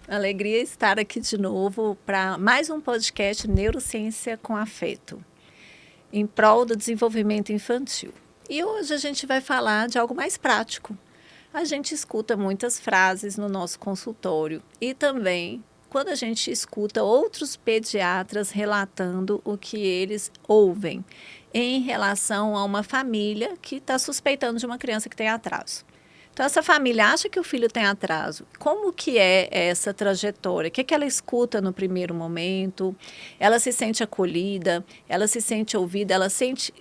Alegria estar aqui de novo para mais um podcast Neurociência com Afeto, em prol do desenvolvimento infantil. E hoje a gente vai falar de algo mais prático. A gente escuta muitas frases no nosso consultório e também quando a gente escuta outros pediatras relatando o que eles ouvem em relação a uma família que está suspeitando de uma criança que tem atraso. Então, essa família acha que o filho tem atraso. Como que é essa trajetória? O que ela escuta no primeiro momento? Ela se sente acolhida? Ela se sente ouvida? Ela sente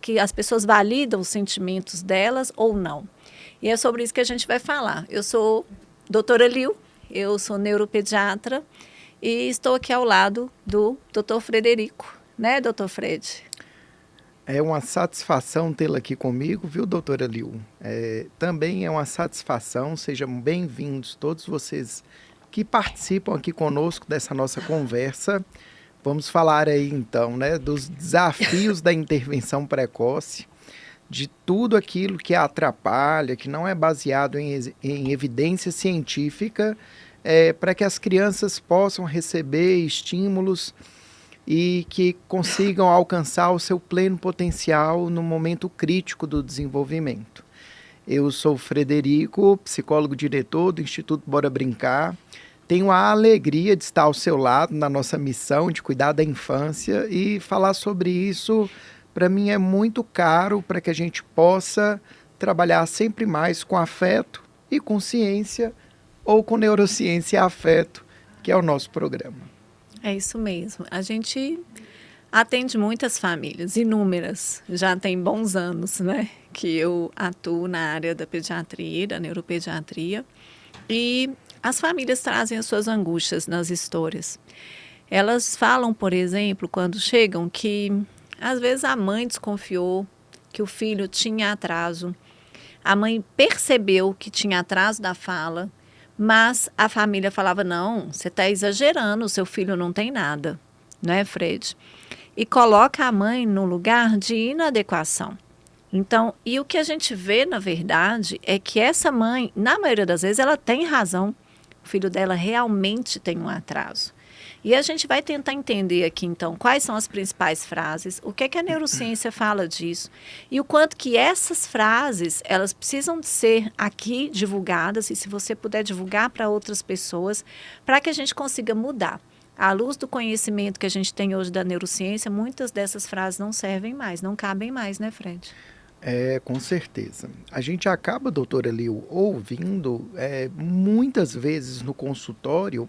que as pessoas validam os sentimentos delas ou não? E é sobre isso que a gente vai falar. Eu sou doutora Liu, eu sou neuropediatra e estou aqui ao lado do doutor Frederico. Né, doutor Fred? É uma satisfação tê-la aqui comigo, viu, doutora Liu? Também é uma satisfação, sejam bem-vindos todos vocês que participam aqui conosco dessa nossa conversa. Vamos falar aí, então, né, dos desafios da intervenção precoce, de tudo aquilo que atrapalha, que não é baseado em evidência científica, para que as crianças possam receber estímulos e que consigam alcançar o seu pleno potencial no momento crítico do desenvolvimento. Eu sou Frederico, psicólogo-diretor do Instituto Bora Brincar. Tenho a alegria de estar ao seu lado na nossa missão de cuidar da infância e falar sobre isso, para mim, é muito caro para que a gente possa trabalhar sempre mais com afeto e com ciência, ou com neurociência e afeto, que é o nosso programa. É isso mesmo. A gente atende muitas famílias, inúmeras. Já tem bons anos, né? Que eu atuo na área da pediatria, da neuropediatria. E as famílias trazem as suas angústias nas histórias. Elas falam, por exemplo, quando chegam, que às vezes a mãe desconfiou que o filho tinha atraso. A mãe percebeu que tinha atraso da fala, mas a família falava, não, você está exagerando, o seu filho não tem nada, não é, Fred? E coloca a mãe no lugar de inadequação. Então, e o que a gente vê, na verdade, é que essa mãe, na maioria das vezes, ela tem razão. O filho dela realmente tem um atraso. E a gente vai tentar entender aqui, então, quais são as principais frases, o que é que a neurociência fala disso e o quanto que essas frases, elas precisam de ser aqui divulgadas e se você puder divulgar para outras pessoas, para que a gente consiga mudar. À luz do conhecimento que a gente tem hoje da neurociência, muitas dessas frases não servem mais, não cabem mais, né, Fred? Com certeza. A gente acaba, doutora Liu, ouvindo muitas vezes no consultório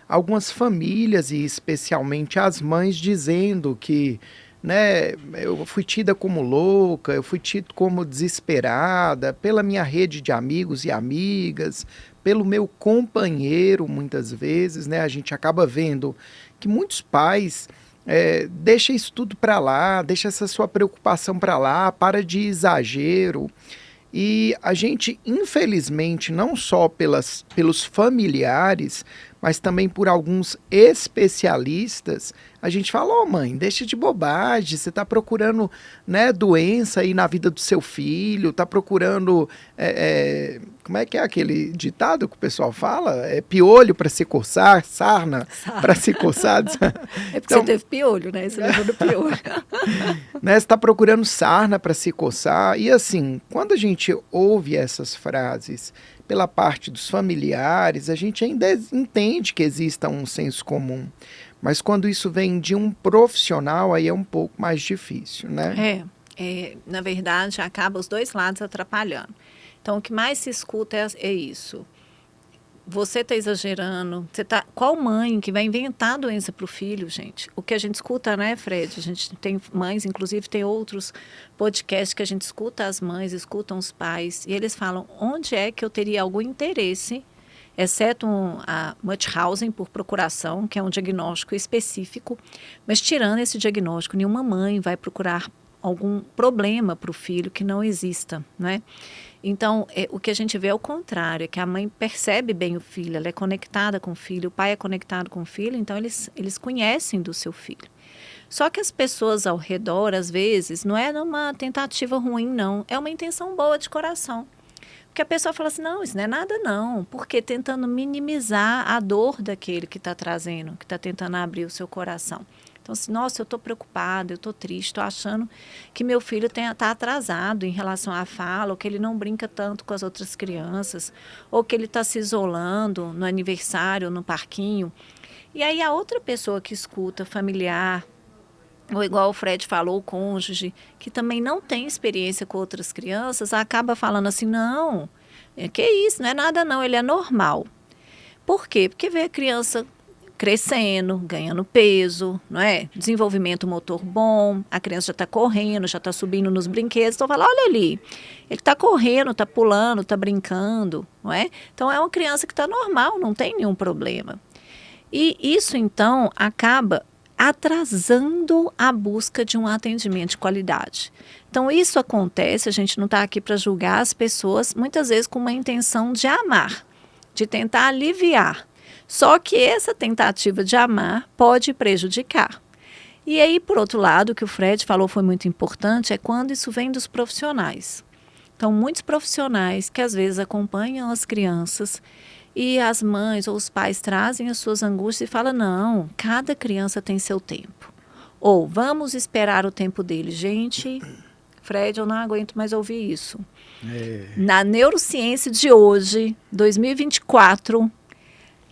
algumas famílias e especialmente as mães dizendo que, né, eu fui tida como louca, eu fui tido como desesperada pela minha rede de amigos e amigas, pelo meu companheiro, muitas vezes, né, a gente acaba vendo que muitos pais deixa isso tudo para lá, deixa essa sua preocupação para lá, para de exagero. E a gente, infelizmente, não só pelos familiares, mas também por alguns especialistas, a gente fala, mãe, deixa de bobagem, você está procurando, né, doença aí na vida do seu filho, está procurando, como é que é aquele ditado que o pessoal fala? Piolho para se coçar, sarna para se coçar. É porque então, você teve piolho, né? Você levou do piolho. Né, você está procurando sarna para se coçar. E assim, quando a gente ouve essas frases pela parte dos familiares, a gente ainda entende que exista um senso comum. Mas quando isso vem de um profissional, aí é um pouco mais difícil, né? Na verdade, acaba os dois lados atrapalhando. Então, o que mais se escuta é isso. Você está exagerando. Qual mãe que vai inventar doença para o filho, gente? O que a gente escuta, né, Fred? A gente tem mães, inclusive tem outros podcasts que a gente escuta as mães, escutam os pais, e eles falam onde é que eu teria algum interesse, exceto a Mutchausen por procuração, que é um diagnóstico específico, mas tirando esse diagnóstico, nenhuma mãe vai procurar algum problema para o filho que não exista, né? Então, o que a gente vê é o contrário, é que a mãe percebe bem o filho, ela é conectada com o filho, o pai é conectado com o filho, então eles conhecem do seu filho. Só que as pessoas ao redor, às vezes, não é numa tentativa ruim, não, é uma intenção boa de coração. Porque a pessoa fala assim, não, isso não é nada não, porque tentando minimizar a dor daquele que está trazendo, que está tentando abrir o seu coração. Então, assim, nossa, eu estou preocupada, eu estou triste, estou achando que meu filho está atrasado em relação à fala, ou que ele não brinca tanto com as outras crianças, ou que ele está se isolando no aniversário, no parquinho. E aí a outra pessoa que escuta, familiar, ou igual o Fred falou, o cônjuge, que também não tem experiência com outras crianças, acaba falando assim, não, que isso, não é nada não, ele é normal. Por quê? Porque vê a criança crescendo, ganhando peso, não é? Desenvolvimento motor bom, a criança já está correndo, já está subindo nos brinquedos, então fala, olha ali, ele está correndo, está pulando, está brincando, não é? Então é uma criança que está normal, não tem nenhum problema. E isso então acaba atrasando a busca de um atendimento de qualidade. Então isso acontece, a gente não está aqui para julgar as pessoas, muitas vezes com uma intenção de amar, de tentar aliviar. Só que essa tentativa de amar pode prejudicar. E aí, por outro lado, o que o Fred falou foi muito importante, é quando isso vem dos profissionais. Então, muitos profissionais que às vezes acompanham as crianças e as mães ou os pais trazem as suas angústias e falam, não, cada criança tem seu tempo. Ou, vamos esperar o tempo dele. Gente, Fred, eu não aguento mais ouvir isso. Na neurociência de hoje, 2024...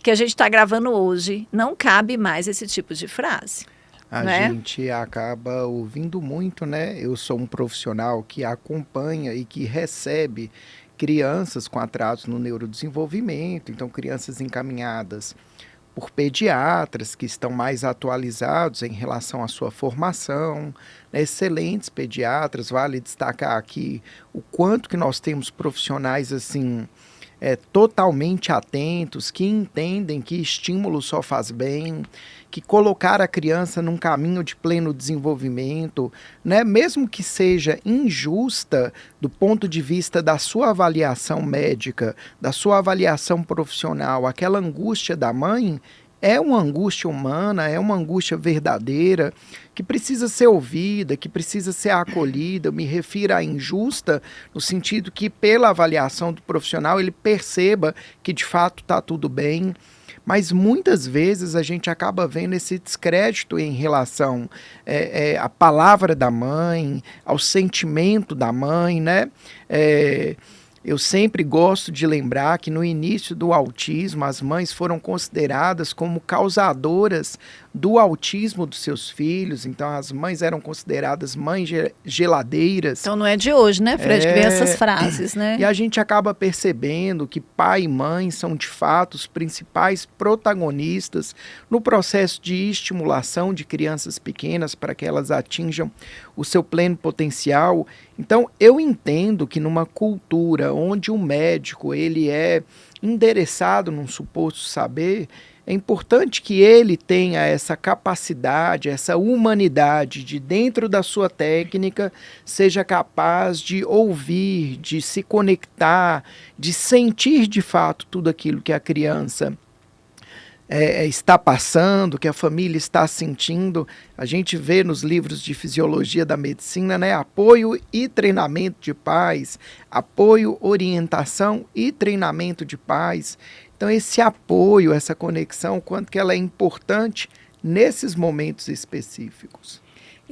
que a gente está gravando hoje, não cabe mais esse tipo de frase. A gente acaba ouvindo muito, né? Eu sou um profissional que acompanha e que recebe crianças com atrasos no neurodesenvolvimento, então crianças encaminhadas por pediatras que estão mais atualizados em relação à sua formação, né? Excelentes pediatras, vale destacar aqui o quanto que nós temos profissionais assim, totalmente atentos, que entendem que estímulo só faz bem, que colocar a criança num caminho de pleno desenvolvimento, né, mesmo que seja injusta do ponto de vista da sua avaliação médica, da sua avaliação profissional, aquela angústia da mãe é uma angústia humana, é uma angústia verdadeira, que precisa ser ouvida, que precisa ser acolhida. Eu me refiro à injusta, no sentido que, pela avaliação do profissional, ele perceba que, de fato, está tudo bem. Mas, muitas vezes, a gente acaba vendo esse descrédito em relação à palavra da mãe, ao sentimento da mãe, né? Eu sempre gosto de lembrar que no início do autismo, as mães foram consideradas como causadoras do autismo dos seus filhos. Então, as mães eram consideradas mães geladeiras. Então, não é de hoje, né, Fred, que vem essas frases, né? E a gente acaba percebendo que pai e mãe são, de fato, os principais protagonistas no processo de estimulação de crianças pequenas para que elas atinjam o seu pleno potencial. Então, eu entendo que numa cultura onde o médico ele é endereçado num suposto saber, é importante que ele tenha essa capacidade, essa humanidade de, dentro da sua técnica, seja capaz de ouvir, de se conectar, de sentir de fato tudo aquilo que a criança está passando, que a família está sentindo. A gente vê nos livros de fisiologia da medicina, né, apoio e treinamento de pais, apoio, orientação e treinamento de pais. Então, esse apoio, essa conexão, quanto que ela é importante nesses momentos específicos.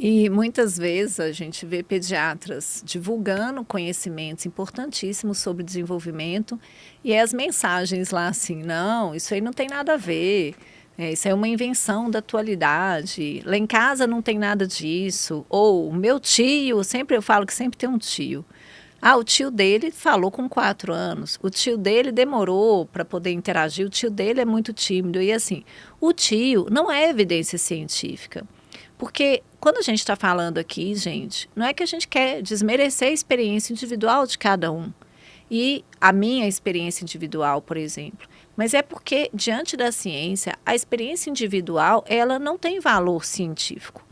E muitas vezes a gente vê pediatras divulgando conhecimentos importantíssimos sobre desenvolvimento e as mensagens lá assim, não, isso aí não tem nada a ver, isso é uma invenção da atualidade, lá em casa não tem nada disso, ou o meu tio, sempre eu falo que sempre tem um tio. O tio dele falou com 4 anos, o tio dele demorou para poder interagir, o tio dele é muito tímido e assim, o tio não é evidência científica. Porque quando a gente está falando aqui, gente, não é que a gente quer desmerecer a experiência individual de cada um. E a minha experiência individual, por exemplo. Mas é porque, diante da ciência, a experiência individual, ela não tem valor científico.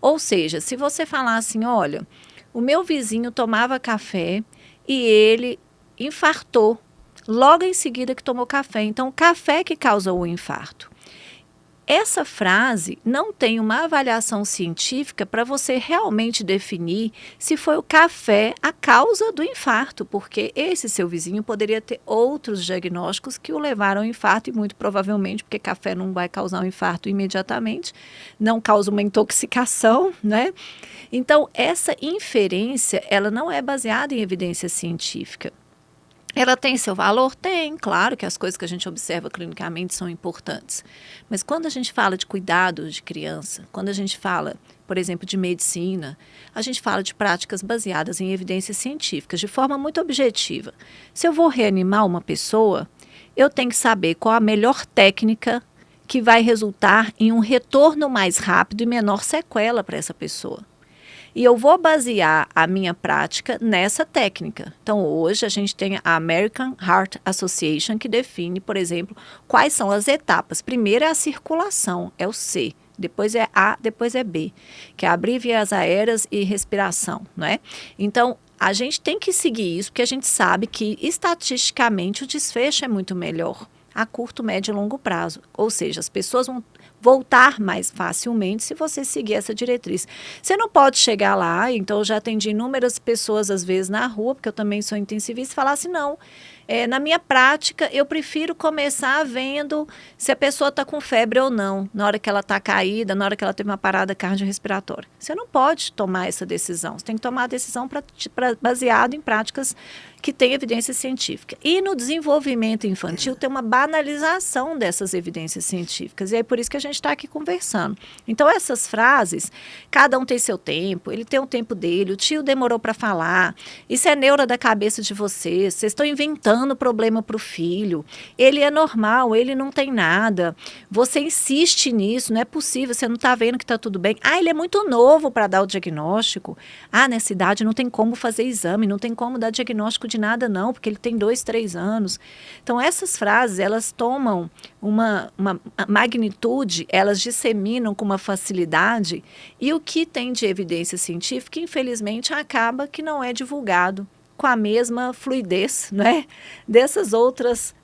Ou seja, se você falar assim, olha, o meu vizinho tomava café e ele infartou logo em seguida que tomou café. Então, o café que causou o infarto. essa frase não tem uma avaliação científica para você realmente definir se foi o café a causa do infarto, porque esse seu vizinho poderia ter outros diagnósticos que o levaram ao infarto, e muito provavelmente, porque café não vai causar um infarto imediatamente, não causa uma intoxicação, né? Então, essa inferência, ela não é baseada em evidência científica. Ela tem seu valor? Tem, claro que as coisas que a gente observa clinicamente são importantes. Mas quando a gente fala de cuidado de criança, quando a gente fala, por exemplo, de medicina, a gente fala de práticas baseadas em evidências científicas, de forma muito objetiva. Se eu vou reanimar uma pessoa, eu tenho que saber qual a melhor técnica que vai resultar em um retorno mais rápido e menor sequela para essa pessoa. E eu vou basear a minha prática nessa técnica. Então, hoje a gente tem a American Heart Association, que define, por exemplo, quais são as etapas. Primeiro é a circulação, é o C. Depois é A, depois é B, que é abrir vias aéreas e respiração, não é? Então, a gente tem que seguir isso, porque a gente sabe que, estatisticamente, o desfecho é muito melhor a curto, médio e longo prazo. Ou seja, as pessoas vão voltar mais facilmente se você seguir essa diretriz. Você não pode chegar lá, então eu já atendi inúmeras pessoas, às vezes, na rua, porque eu também sou intensivista, e falar assim, não, na minha prática, eu prefiro começar vendo se a pessoa está com febre ou não, na hora que ela está caída, na hora que ela teve uma parada cardiorrespiratória. Você não pode tomar essa decisão, você tem que tomar a decisão baseado em práticas que têm evidência científica. E no desenvolvimento infantil tem uma banalização dessas evidências científicas, e é por isso que a gente está aqui conversando. Então, essas frases, cada um tem seu tempo, ele tem o tempo dele, o tio demorou para falar, isso é neura da cabeça de vocês estão inventando problema para o filho, ele é normal, ele não tem nada, você insiste nisso, não é possível, você não está vendo que está tudo bem. Ele é muito novo para dar o diagnóstico. Nessa idade não tem como fazer exame, não tem como dar diagnóstico de nada não, porque ele tem 2, 3 anos. Então, essas frases, elas tomam uma magnitude, elas disseminam com uma facilidade, e o que tem de evidência científica, infelizmente, acaba que não é divulgado com a mesma fluidez, né? Desses outros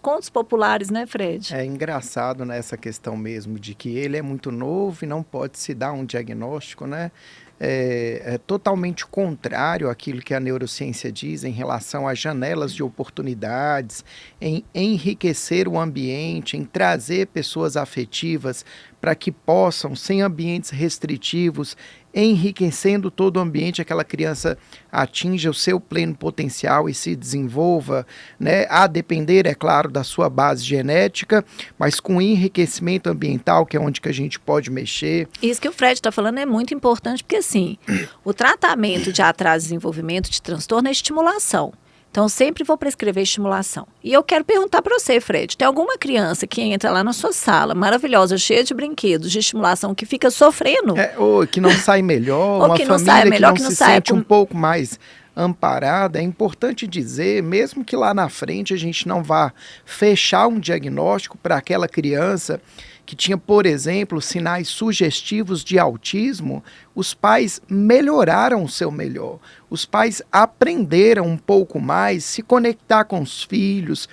contos populares, né, Fred? É engraçado nessa questão mesmo de que ele é muito novo e não pode se dar um diagnóstico, né? É totalmente contrário àquilo que a neurociência diz em relação às janelas de oportunidades, em enriquecer o ambiente, em trazer pessoas afetivas para que possam, sem ambientes restritivos, enriquecendo todo o ambiente, aquela criança atinja o seu pleno potencial e se desenvolva, né? A depender, é claro, da sua base genética, mas com enriquecimento ambiental, que é onde que a gente pode mexer. Isso que o Fred está falando é muito importante, porque assim, o tratamento de atraso de desenvolvimento de transtorno é estimulação. Então, eu sempre vou prescrever estimulação. E eu quero perguntar para você, Fred, tem alguma criança que entra lá na sua sala, maravilhosa, cheia de brinquedos, de estimulação, que fica sofrendo? Ou que não sai melhor, uma família que não se sente um pouco mais amparada. É importante dizer, mesmo que lá na frente a gente não vá fechar um diagnóstico para aquela criança que tinha, por exemplo, sinais sugestivos de autismo, os pais melhoraram o seu melhor. Os pais aprenderam um pouco mais, se conectar com os filhos,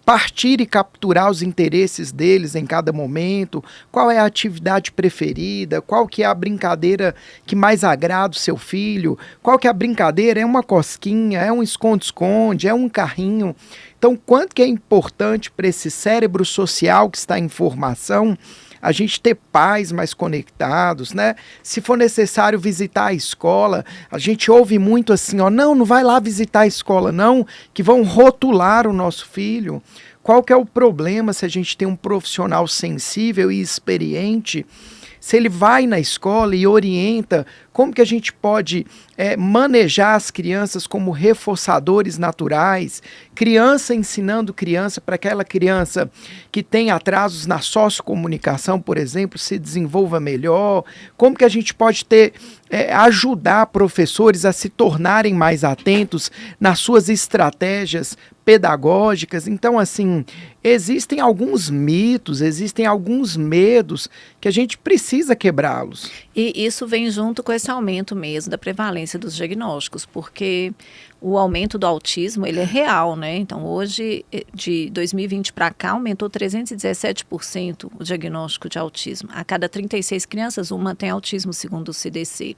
partir e capturar os interesses deles em cada momento, qual é a atividade preferida, qual que é a brincadeira que mais agrada o seu filho, qual que é a brincadeira, é uma cosquinha, é um esconde-esconde, é um carrinho. Então, quanto que é importante para esse cérebro social que está em formação, a gente ter pais mais conectados, né? Se for necessário visitar a escola, a gente ouve muito assim, não vai lá visitar a escola não, que vão rotular o nosso filho. Qual que é o problema se a gente tem um profissional sensível e experiente, se ele vai na escola e orienta como que a gente pode manejar as crianças como reforçadores naturais, criança ensinando criança, para aquela criança que tem atrasos na sociocomunicação, por exemplo, se desenvolva melhor, como que a gente pode ajudar professores a se tornarem mais atentos nas suas estratégias pedagógicas. Então, assim, existem alguns mitos, existem alguns medos que a gente precisa quebrá-los. E isso vem junto com essa esse aumento mesmo da prevalência dos diagnósticos, porque o aumento do autismo, ele é real, né? Então, hoje, de 2020 para cá, aumentou 317% o diagnóstico de autismo. A cada 36 crianças, uma tem autismo, segundo o CDC.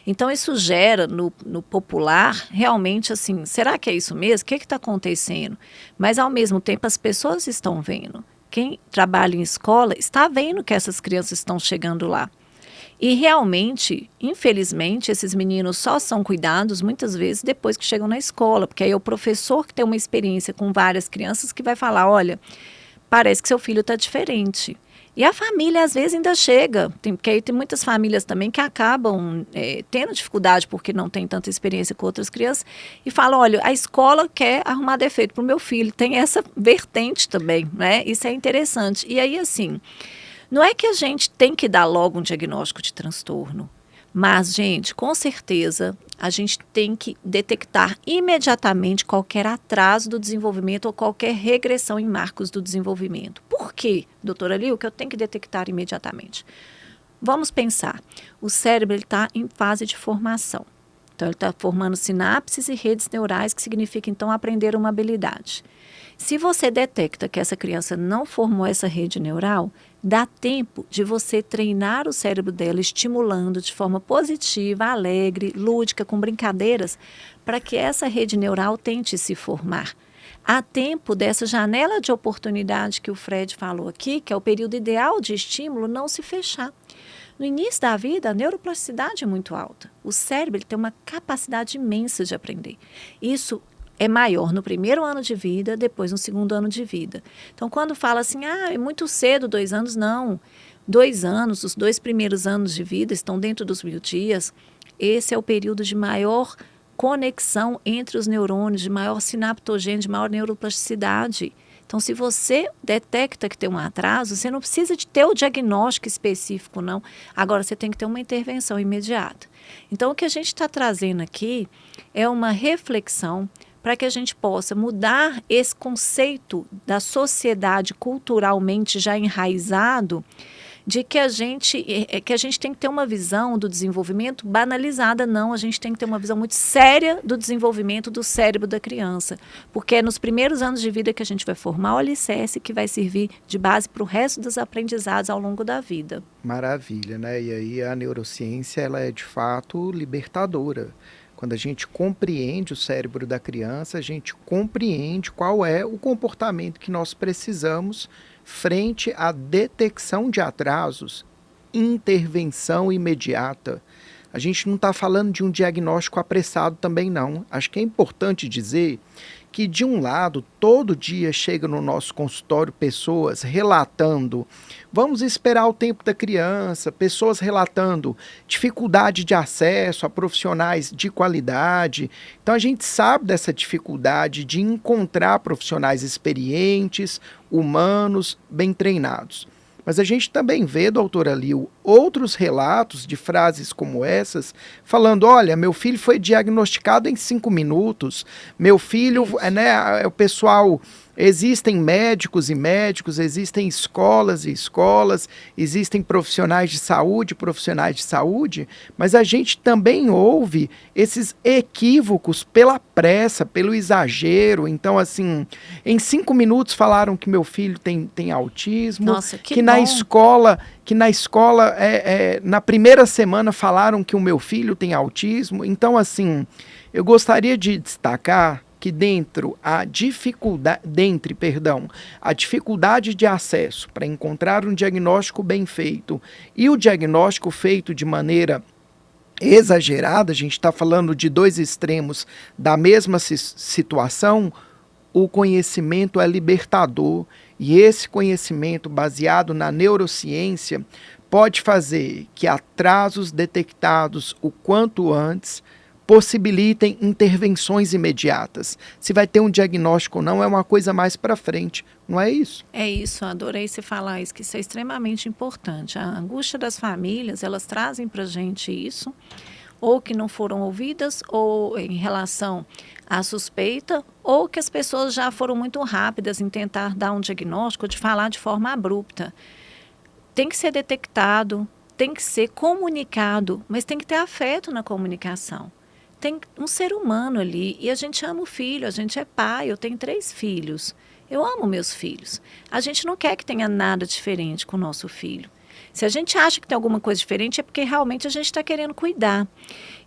Então, isso gera no popular, realmente, assim, será que é isso mesmo? O que está acontecendo? Mas, ao mesmo tempo, as pessoas estão vendo. Quem trabalha em escola está vendo que essas crianças estão chegando lá. E realmente, infelizmente, esses meninos só são cuidados muitas vezes depois que chegam na escola, porque aí é o professor que tem uma experiência com várias crianças que vai falar, olha, parece que seu filho está diferente. E a família, às vezes, ainda chega, porque aí tem muitas famílias também que acabam tendo dificuldade porque não tem tanta experiência com outras crianças e falam, olha, a escola quer arrumar defeito para o meu filho. Tem essa vertente também, né? Isso é interessante. E aí, assim, não é que a gente tem que dar logo um diagnóstico de transtorno, mas, gente, com certeza, a gente tem que detectar imediatamente qualquer atraso do desenvolvimento ou qualquer regressão em marcos do desenvolvimento. Por quê, doutora Liu, que eu tenho que detectar imediatamente? Vamos pensar, o cérebro está em fase de formação. Então, ele está formando sinapses e redes neurais, que significa, então, aprender uma habilidade. Se você detecta que essa criança não formou essa rede neural, dá tempo de você treinar o cérebro dela, estimulando de forma positiva, alegre, lúdica, com brincadeiras, para que essa rede neural tente se formar. Há tempo dessa janela de oportunidade que o Fred falou aqui, que é o período ideal de estímulo, não se fechar. No início da vida, a neuroplasticidade é muito alta. O cérebro ele tem uma capacidade imensa de aprender. Isso é maior no primeiro ano de vida, depois no segundo ano de vida. Então, quando fala assim, é muito cedo, 2 anos, não. 2 anos, os 2 primeiros anos de vida estão dentro dos 1000 dias. Esse é o período de maior conexão entre os neurônios, de maior sinaptogênese, de maior neuroplasticidade. Então, se você detecta que tem um atraso, você não precisa de ter o diagnóstico específico, não. Agora, você tem que ter uma intervenção imediata. Então, o que a gente está trazendo aqui é uma reflexão para que a gente possa mudar esse conceito da sociedade culturalmente já enraizado de que a gente tem que ter uma visão do desenvolvimento banalizada, não. A gente tem que ter uma visão muito séria do desenvolvimento do cérebro da criança, porque é nos primeiros anos de vida que a gente vai formar o alicerce que vai servir de base para o resto dos aprendizados ao longo da vida. Maravilha, né? E aí a neurociência, ela é de fato libertadora. Quando a gente compreende o cérebro da criança, a gente compreende qual é o comportamento que nós precisamos frente à detecção de atrasos, intervenção imediata. A gente não está falando de um diagnóstico apressado também, não. Acho que é importante dizer que, de um lado, todo dia chega no nosso consultório pessoas relatando, vamos esperar o tempo da criança, pessoas relatando dificuldade de acesso a profissionais de qualidade. Então, a gente sabe dessa dificuldade de encontrar profissionais experientes, humanos, bem treinados. Mas a gente também vê, doutora Liu, outros relatos de frases como essas, falando, olha, meu filho foi diagnosticado em 5 minutos, meu filho, né, o pessoal, existem médicos e médicos, existem escolas e escolas, existem profissionais de saúde, mas a gente também ouve esses equívocos pela pressa, pelo exagero. Então, assim, em 5 minutos falaram que meu filho tem autismo. Nossa, que na escola, na primeira semana falaram que o meu filho tem autismo. Então, assim, eu gostaria de destacar que a dificuldade de acesso para encontrar um diagnóstico bem feito e o diagnóstico feito de maneira exagerada, a gente está falando de 2 extremos da mesma situação, o conhecimento é libertador e esse conhecimento baseado na neurociência pode fazer que atrasos detectados o quanto antes possibilitem intervenções imediatas. Se vai ter um diagnóstico ou não é uma coisa mais para frente, não é isso? É isso, adorei você falar isso, que isso é extremamente importante. A angústia das famílias, elas trazem para a gente isso, ou que não foram ouvidas, ou em relação à suspeita, ou que as pessoas já foram muito rápidas em tentar dar um diagnóstico, de falar de forma abrupta. Tem que ser detectado, tem que ser comunicado, mas tem que ter afeto na comunicação. Tem um ser humano ali e a gente ama o filho, a gente é pai, eu tenho 3 filhos. Eu amo meus filhos. A gente não quer que tenha nada diferente com o nosso filho. Se a gente acha que tem alguma coisa diferente é porque realmente a gente está querendo cuidar.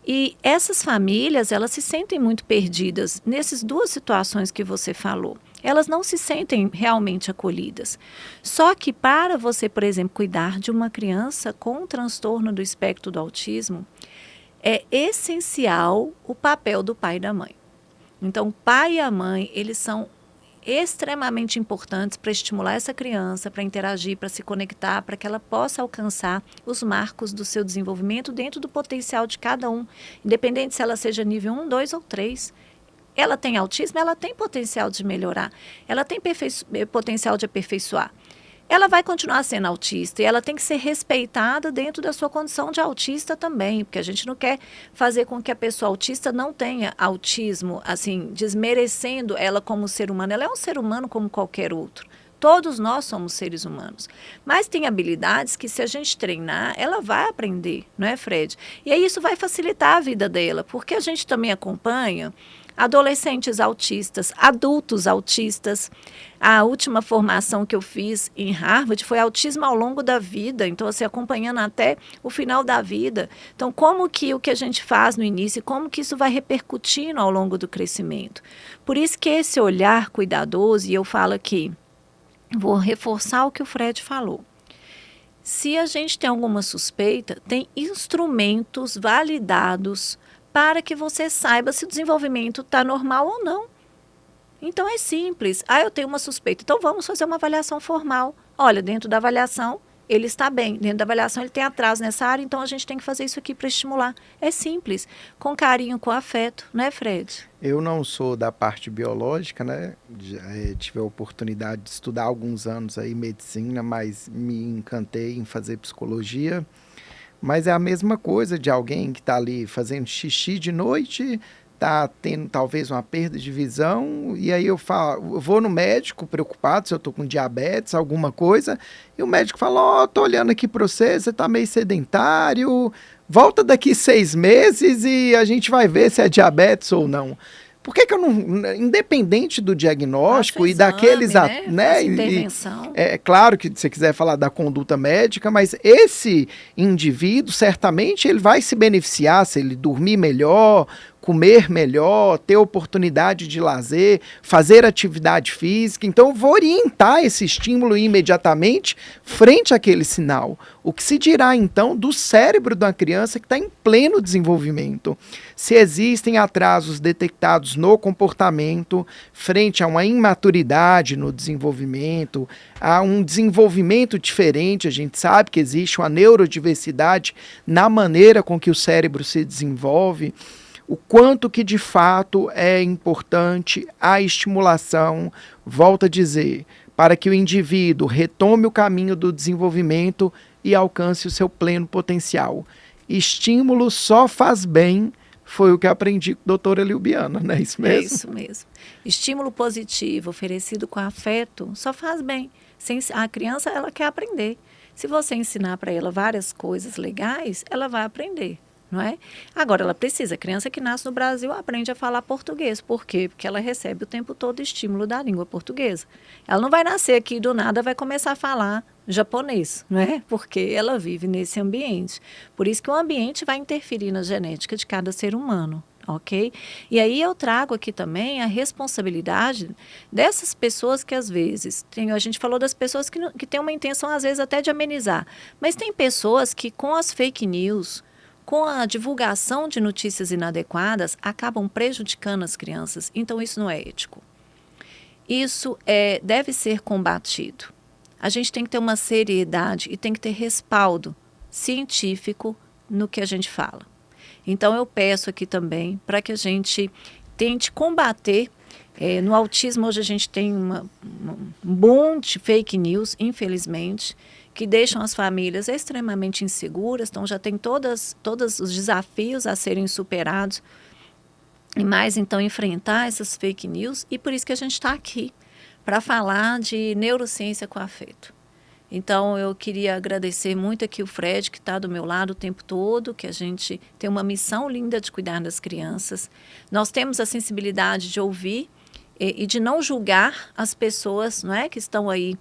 E essas famílias, elas se sentem muito perdidas nessas 2 situações que você falou. Elas não se sentem realmente acolhidas. Só que para você, por exemplo, cuidar de uma criança com um transtorno do espectro do autismo, é essencial o papel do pai e da mãe. Então, o pai e a mãe, eles são extremamente importantes para estimular essa criança, para interagir, para se conectar, para que ela possa alcançar os marcos do seu desenvolvimento dentro do potencial de cada um, independente se ela seja nível 1, 2 ou 3. Ela tem autismo, ela tem potencial de melhorar, ela tem potencial de aperfeiçoar. Ela vai continuar sendo autista e ela tem que ser respeitada dentro da sua condição de autista também, porque a gente não quer fazer com que a pessoa autista não tenha autismo, assim, desmerecendo ela como ser humano. Ela é um ser humano como qualquer outro. Todos nós somos seres humanos. Mas tem habilidades que, se a gente treinar, ela vai aprender, não é, Fred? E aí isso vai facilitar a vida dela, porque a gente também acompanha adolescentes autistas, adultos autistas. A última formação que eu fiz em Harvard foi autismo ao longo da vida, então assim, acompanhando até o final da vida. Então, como que o que a gente faz no início, como que isso vai repercutindo ao longo do crescimento? Por isso que esse olhar cuidadoso, e eu falo aqui, vou reforçar o que o Fred falou. Se a gente tem alguma suspeita, tem instrumentos validados para que você saiba se o desenvolvimento está normal ou não. Então é simples. Eu tenho uma suspeita. Então vamos fazer uma avaliação formal. Olha, dentro da avaliação ele está bem. Dentro da avaliação ele tem atraso nessa área, então a gente tem que fazer isso aqui para estimular. É simples. Com carinho, com afeto, né, Fred? Eu não sou da parte biológica, né? Tive a oportunidade de estudar há alguns anos aí medicina, mas me encantei em fazer psicologia. Mas é a mesma coisa de alguém que está ali fazendo xixi de noite, está tendo talvez uma perda de visão, e aí eu vou no médico preocupado se eu estou com diabetes, alguma coisa, e o médico fala, estou olhando aqui para você está meio sedentário, volta daqui 6 meses e a gente vai ver se é diabetes ou não. Por que eu não, independente do diagnóstico e daqueles, né? Intervenção. É claro que se você quiser falar da conduta médica, mas esse indivíduo, certamente, ele vai se beneficiar se ele dormir melhor, comer melhor, ter oportunidade de lazer, fazer atividade física. Então, eu vou orientar esse estímulo imediatamente frente àquele sinal. O que se dirá, então, do cérebro da criança que está em pleno desenvolvimento? Se existem atrasos detectados no comportamento, frente a uma imaturidade no desenvolvimento, a um desenvolvimento diferente, a gente sabe que existe uma neurodiversidade na maneira com que o cérebro se desenvolve, o quanto que de fato é importante a estimulação, volto a dizer, para que o indivíduo retome o caminho do desenvolvimento e alcance o seu pleno potencial. Estímulo só faz bem, foi o que aprendi com a doutora Lilbiana, não é isso mesmo? É isso mesmo. Estímulo positivo oferecido com afeto só faz bem. A criança, ela quer aprender. Se você ensinar para ela várias coisas legais, ela vai aprender. Não é? Agora, ela precisa, a criança que nasce no Brasil aprende a falar português. Por quê? Porque ela recebe o tempo todo estímulo da língua portuguesa. Ela não vai nascer aqui do nada, vai começar a falar japonês, não é? Porque ela vive nesse ambiente. Por isso que o ambiente vai interferir na genética de cada ser humano. Ok? E aí eu trago aqui também a responsabilidade dessas pessoas que às vezes, a gente falou das pessoas que têm uma intenção às vezes até de amenizar, mas tem pessoas que com as fake news, com a divulgação de notícias inadequadas, acabam prejudicando as crianças. Então, isso não é ético. Isso deve ser combatido. A gente tem que ter uma seriedade e tem que ter respaldo científico no que a gente fala. Então, eu peço aqui também para que a gente tente combater. No autismo, hoje a gente tem um monte de fake news, infelizmente, que deixam as famílias extremamente inseguras, então já tem todos os desafios a serem superados, e mais então enfrentar essas fake news, e por isso que a gente está aqui, para falar de neurociência com afeto. Então, eu queria agradecer muito aqui o Fred, que está do meu lado o tempo todo, que a gente tem uma missão linda de cuidar das crianças. Nós temos a sensibilidade de ouvir e de não julgar as pessoas, não é, que estão aí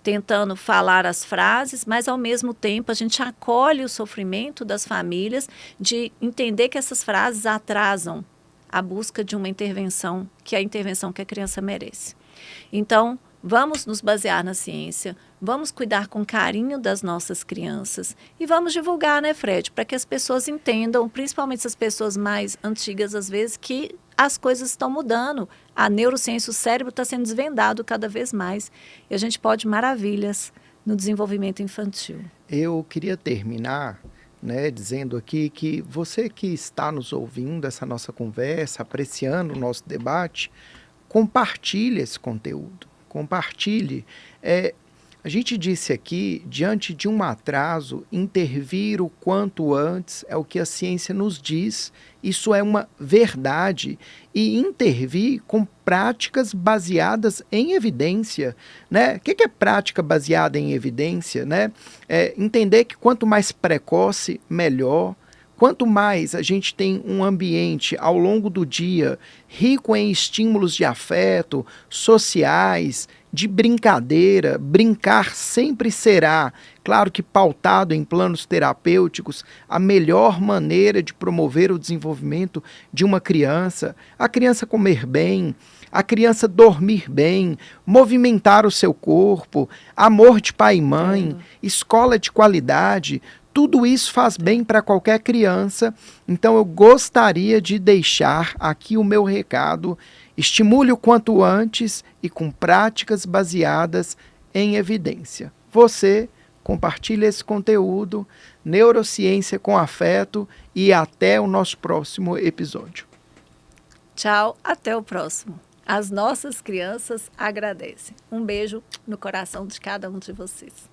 tentando falar as frases, mas ao mesmo tempo a gente acolhe o sofrimento das famílias de entender que essas frases atrasam a busca de uma intervenção, que é a intervenção que a criança merece. Então, vamos nos basear na ciência, vamos cuidar com carinho das nossas crianças e vamos divulgar, né, Fred, para que as pessoas entendam, principalmente as pessoas mais antigas, às vezes, que as coisas estão mudando. A neurociência, o cérebro está sendo desvendado cada vez mais e a gente pode maravilhas no desenvolvimento infantil. Eu queria terminar, né, dizendo aqui que você que está nos ouvindo, essa nossa conversa, apreciando o nosso debate, compartilhe esse conteúdo, compartilhe. A gente disse aqui, diante de um atraso, intervir o quanto antes é o que a ciência nos diz. Isso é uma verdade. E intervir com práticas baseadas em evidência, né? O que é prática baseada em evidência, né? Entender que quanto mais precoce, melhor. Quanto mais a gente tem um ambiente ao longo do dia rico em estímulos de afeto, sociais, de brincadeira, brincar sempre será, claro que pautado em planos terapêuticos, a melhor maneira de promover o desenvolvimento de uma criança. A criança comer bem, a criança dormir bem, movimentar o seu corpo, amor de pai e mãe, escola de qualidade. Tudo isso faz bem para qualquer criança, então eu gostaria de deixar aqui o meu recado. Estimule o quanto antes e com práticas baseadas em evidência. Você compartilha esse conteúdo, Neurociência com Afeto, e até o nosso próximo episódio. Tchau, até o próximo. As nossas crianças agradecem. Um beijo no coração de cada um de vocês.